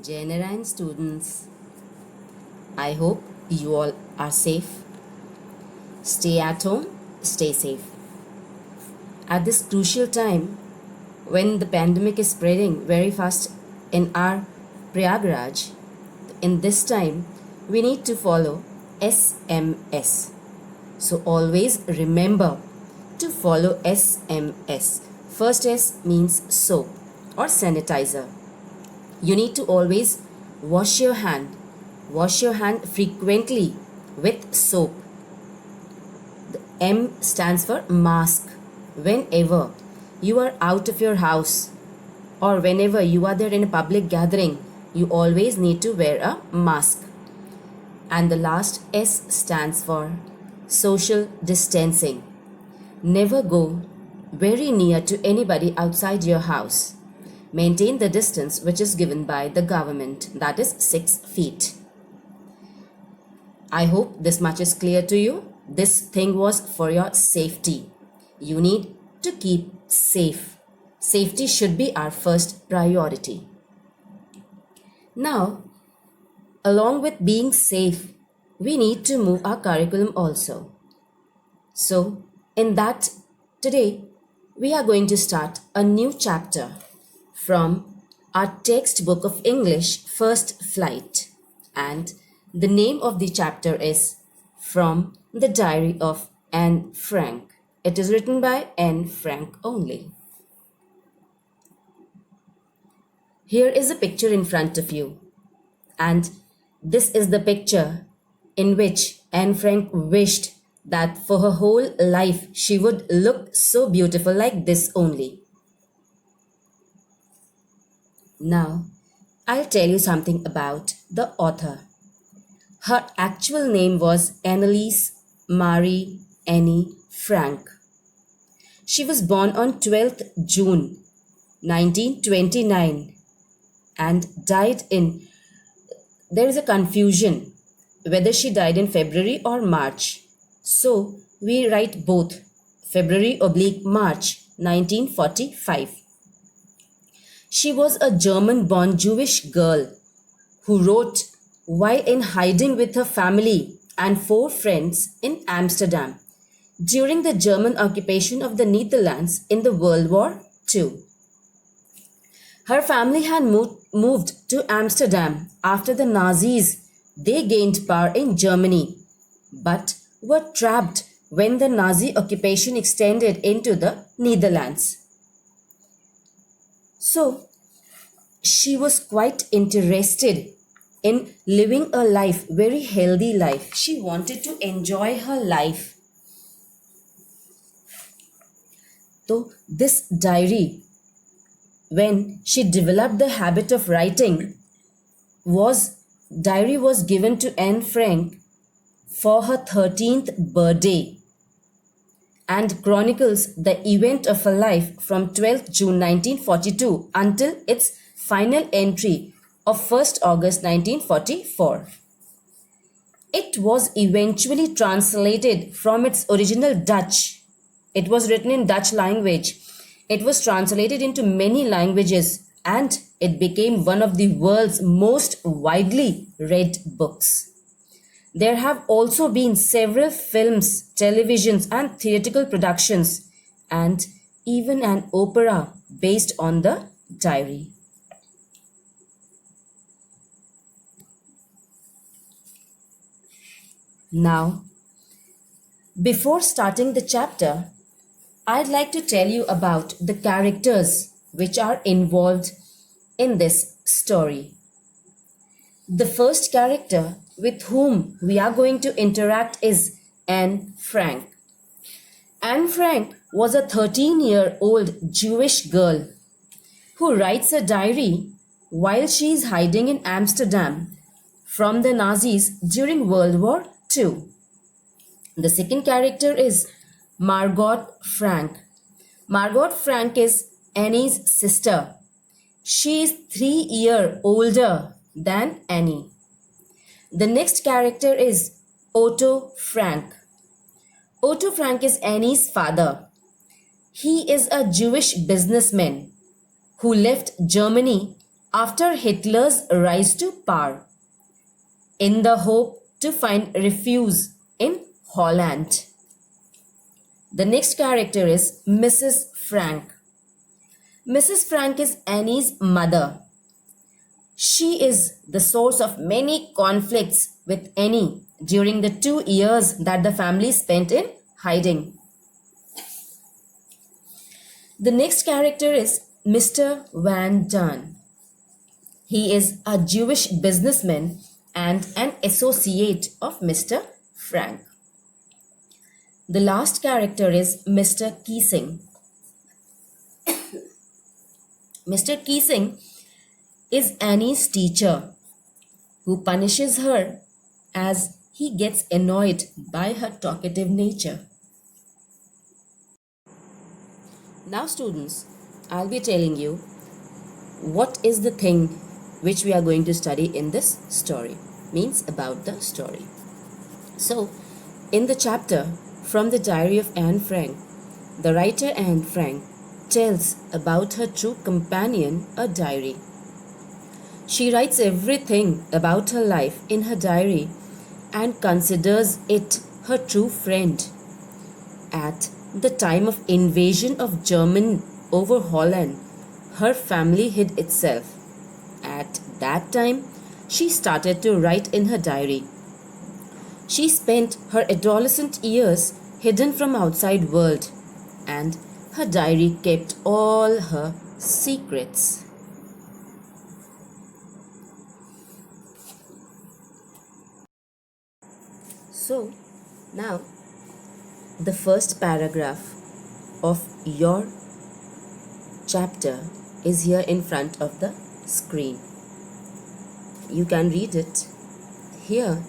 Generine students, I hope you all are safe. Stay at home, stay safe. At this crucial time, when the pandemic is spreading very fast in our Prayagraj, in this time, we need to follow SMS. So always remember to follow SMS. First S means soap or sanitizer. You need to always wash your hand. Wash your hand frequently with soap. The M stands for mask. Whenever you are out of your house or whenever you are there in a public gathering, you always need to wear a mask. And the last S stands for social distancing. Never go very near to anybody outside your house. Maintain the distance which is given by the government, that is 6 feet. I hope this much is clear to you. This thing was for your safety. You need to keep safe. Safety should be our first priority. Now, along with being safe, we need to move our curriculum also. So, in that, today, we are going to start a new chapter from our textbook of English, First Flight. And the name of the chapter is From the Diary of Anne Frank. It is written by Anne Frank only. Here is a picture in front of you. And this is the picture in which Anne Frank wished that for her whole life she would look so beautiful like this only. Now, I'll tell you something about the author. Her actual name was Anneliese Marie Annie Frank. She was born on 12th June 1929 and died in, there is a confusion whether she died in February or March. So we write both, February/March 1945. She was a German-born Jewish girl who wrote while in hiding with her family and 4 friends in Amsterdam during the German occupation of the Netherlands in the World War II. Her family had moved to Amsterdam after the Nazis. They gained power in Germany, but were trapped when the Nazi occupation extended into the Netherlands. So, she was quite interested in living a life, very healthy life. She wanted to enjoy her life. So, this diary, when she developed the habit of writing, diary was given to Anne Frank for her 13th birthday and chronicles the event of her life from 12th June 1942 until its final entry of 1st August 1944. It was eventually translated from its original Dutch. It was written in Dutch language. It was translated into many languages and it became one of the world's most widely read books. There have also been several films, televisions, and theatrical productions, and even an opera based on the diary. Now, before starting the chapter, I'd like to tell you about the characters which are involved in this story. The first character with whom we are going to interact is Anne Frank. Anne Frank was a 13-year-old Jewish girl who writes a diary while she is hiding in Amsterdam from the Nazis during World War II. The second character is Margot Frank. Margot Frank is Annie's sister. She is 3 years older than Annie. The next character is Otto Frank. Otto Frank is Annie's father. He is a Jewish businessman who left Germany after Hitler's rise to power in the hope to find refuge in Holland. The next character is Mrs. Frank. Mrs. Frank is Annie's mother. She is the source of many conflicts with Annie during the 2 years that the family spent in hiding. The next character is Mr. Van Daan. He is a Jewish businessman and an associate of Mr. Frank. The last character is Mr. Keesing. Mr. Keesing is Annie's teacher who punishes her as he gets annoyed by her talkative nature. Now students, I'll be telling you what is the thing which we are going to study in this story, means about the story. So, in the chapter From the Diary of Anne Frank, the writer Anne Frank tells about her true companion, a diary. She writes everything about her life in her diary and considers it her true friend. At the time of invasion of German over Holland, her family hid itself. At that time, she started to write in her diary. She spent her adolescent years hidden from outside world, and her diary kept all her secrets. So, now the first paragraph of your chapter is here in front of the screen. You can read it. Here,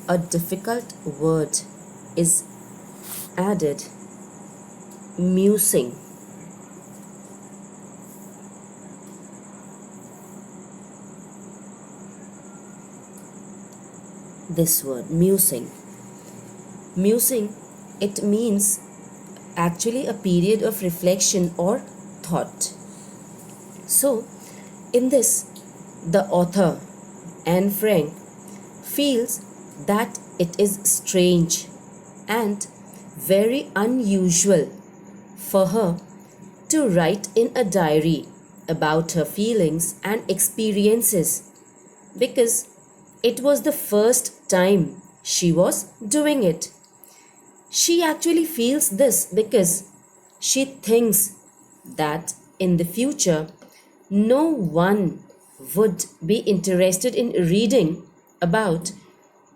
a difficult word is added, musing. This word, musing. Musing, it means actually a period of reflection or thought. So, in this, the author, Anne Frank, feels that it is strange and very unusual for her to write in a diary about her feelings and experiences, because it was the first time she was doing it. She actually feels this because she thinks that in the future no one would be interested in reading about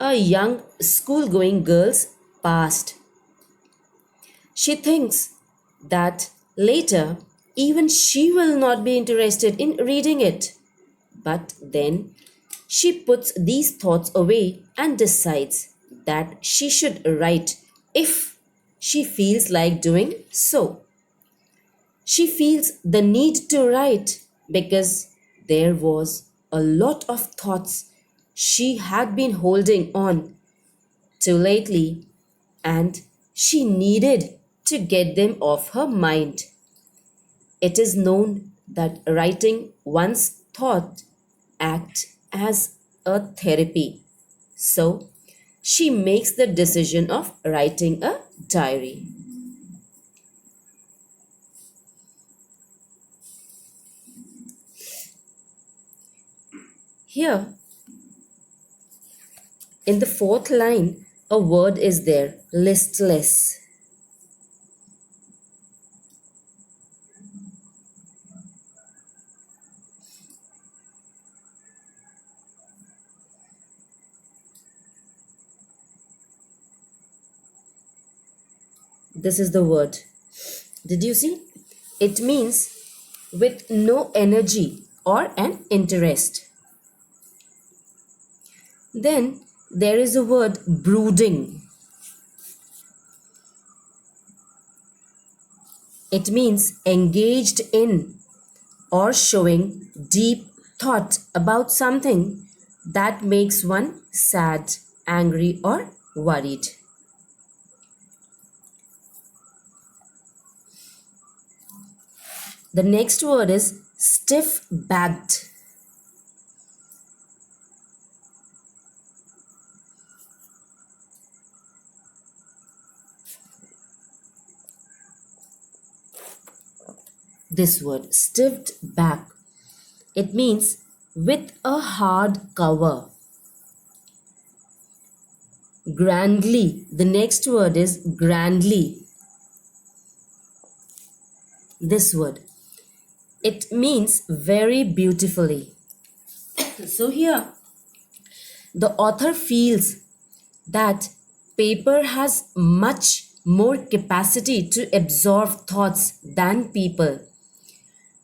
a young school-going girl's past. She thinks that later even she will not be interested in reading it. But then she puts these thoughts away and decides that she should write if she feels like doing so. She feels the need to write because there was a lot of thoughts she had been holding on to lately, and she needed to get them off her mind. It is known that writing one's thought acts as a therapy. So, she makes the decision of writing a diary. Here, in the fourth line, a word is there, listless. This is the word. Did you see? It means with no energy or an interest. Then there is a word, brooding. It means engaged in or showing deep thought about something that makes one sad, angry, or worried. The next word is stiff backed. This word, stiffed back, it means with a hard cover. Grandly, the next word is grandly. This word, it means very beautifully. So here, the author feels that paper has much more capacity to absorb thoughts than people.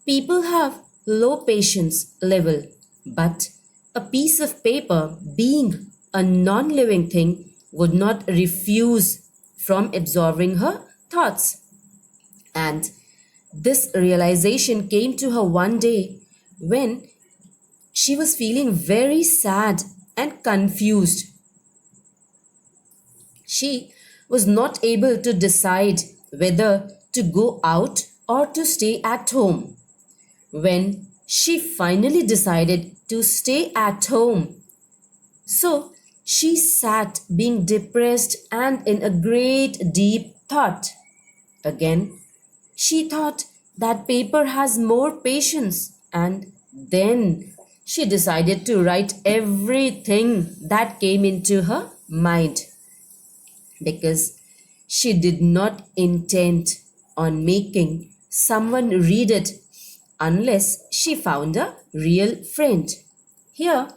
People have low patience level, but a piece of paper, being a non living thing, would not refuse from absorbing her thoughts. And this realization came to her one day when she was feeling very sad and confused. She was not able to decide whether to go out or to stay at home. When she finally decided to stay at home, so she sat being depressed and in a great deep thought. Again, she thought that paper has more patience, and then she decided to write everything that came into her mind because she did not intend on making someone read it unless she found a real friend. Here,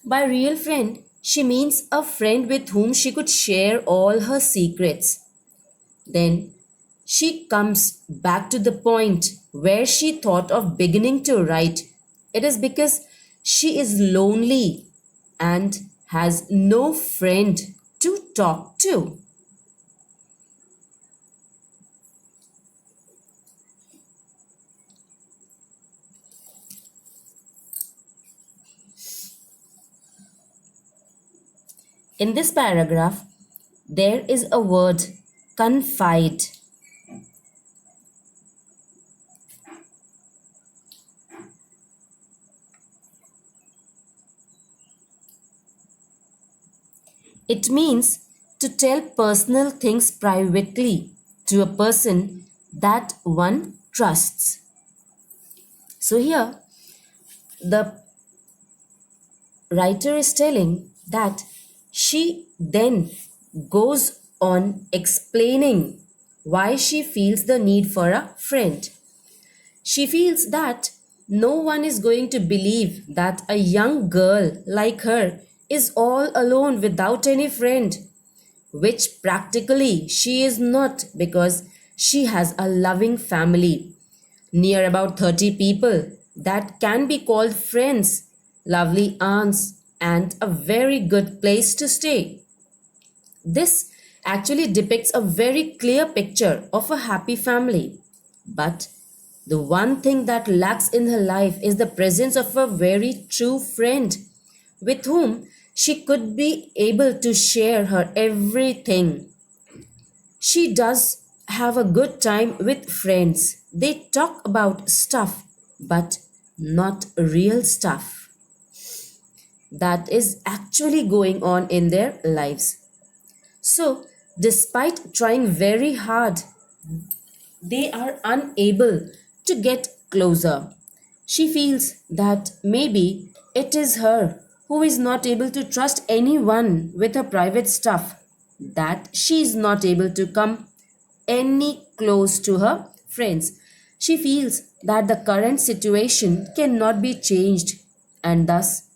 by real friend, she means a friend with whom she could share all her secrets. Then she comes back to the point where she thought of beginning to write. It is because she is lonely and has no friend to talk to. In this paragraph, there is a word confide. It means to tell personal things privately to a person that one trusts. So here, the writer is telling that she then goes on explaining why she feels the need for a friend. She feels that no one is going to believe that a young girl like her is all alone without any friend, which practically she is not because she has a loving family, near about 30 people that can be called friends, lovely aunts, and a very good place to stay. This actually depicts a very clear picture of a happy family. But the one thing that lacks in her life is the presence of a very true friend with whom she could be able to share her everything. She does have a good time with friends. They talk about stuff, but not real stuff that is actually going on in their lives. So, despite trying very hard, they are unable to get closer. She feels that maybe it is her who is not able to trust anyone with her private stuff, that she is not able to come any close to her friends. She feels that the current situation cannot be changed and thus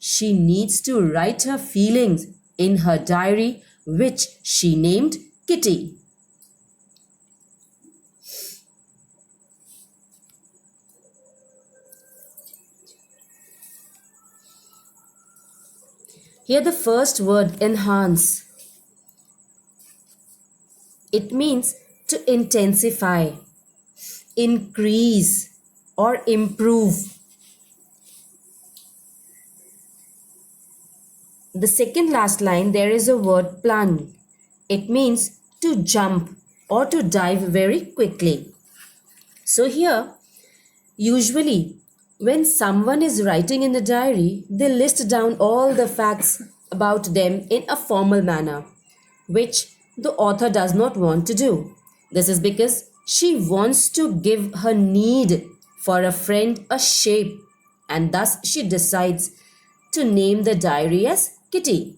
she needs to write her feelings in her diary, which she named Kitty. Here, the first word, enhance, it means to intensify, increase, or improve. The second last line, there is a word plunge. It means to jump or to dive very quickly. So here, usually When someone is writing in a diary, they list down all the facts about them in a formal manner, which the author does not want to do. This is because she wants to give her need for a friend a shape, and thus she decides to name the diary as Kitty,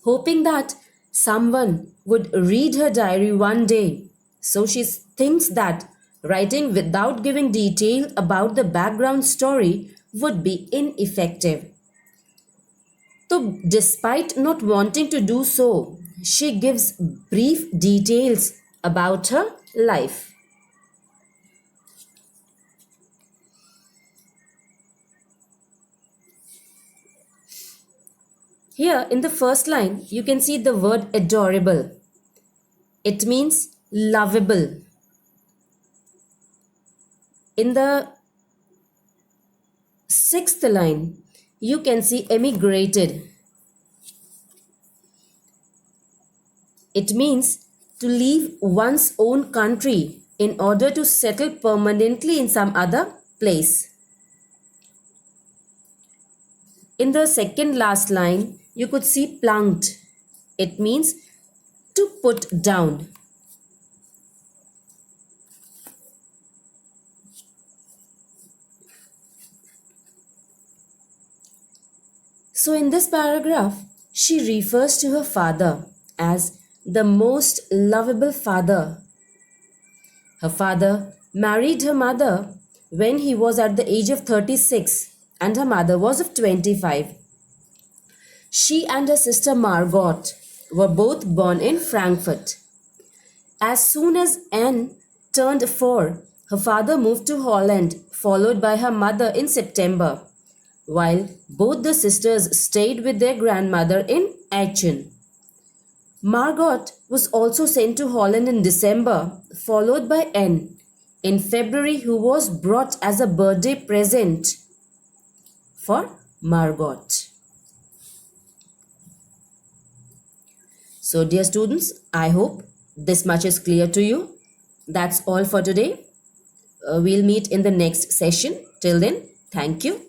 hoping that someone would read her diary one day. So she thinks that writing without giving detail about the background story would be ineffective. So, despite not wanting to do so, she gives brief details about her life. Here in the first line, you can see the word adorable. It means lovable. In the sixth line, you can see emigrated. It means to leave one's own country in order to settle permanently in some other place. In the second last line, you could see plunked. It means to put down. So in this paragraph, she refers to her father as the most lovable father. Her father married her mother when he was at the age of 36 and her mother was of 25. She and her sister Margot were both born in Frankfurt. As soon as Anne turned 4, her father moved to Holland, followed by her mother in September, while both the sisters stayed with their grandmother in Aachen. Margot was also sent to Holland in December, followed by Anne in February, who was brought as a birthday present for Margot. So, dear students, I hope this much is clear to you. That's all for today. We'll meet in the next session. Till then, thank you.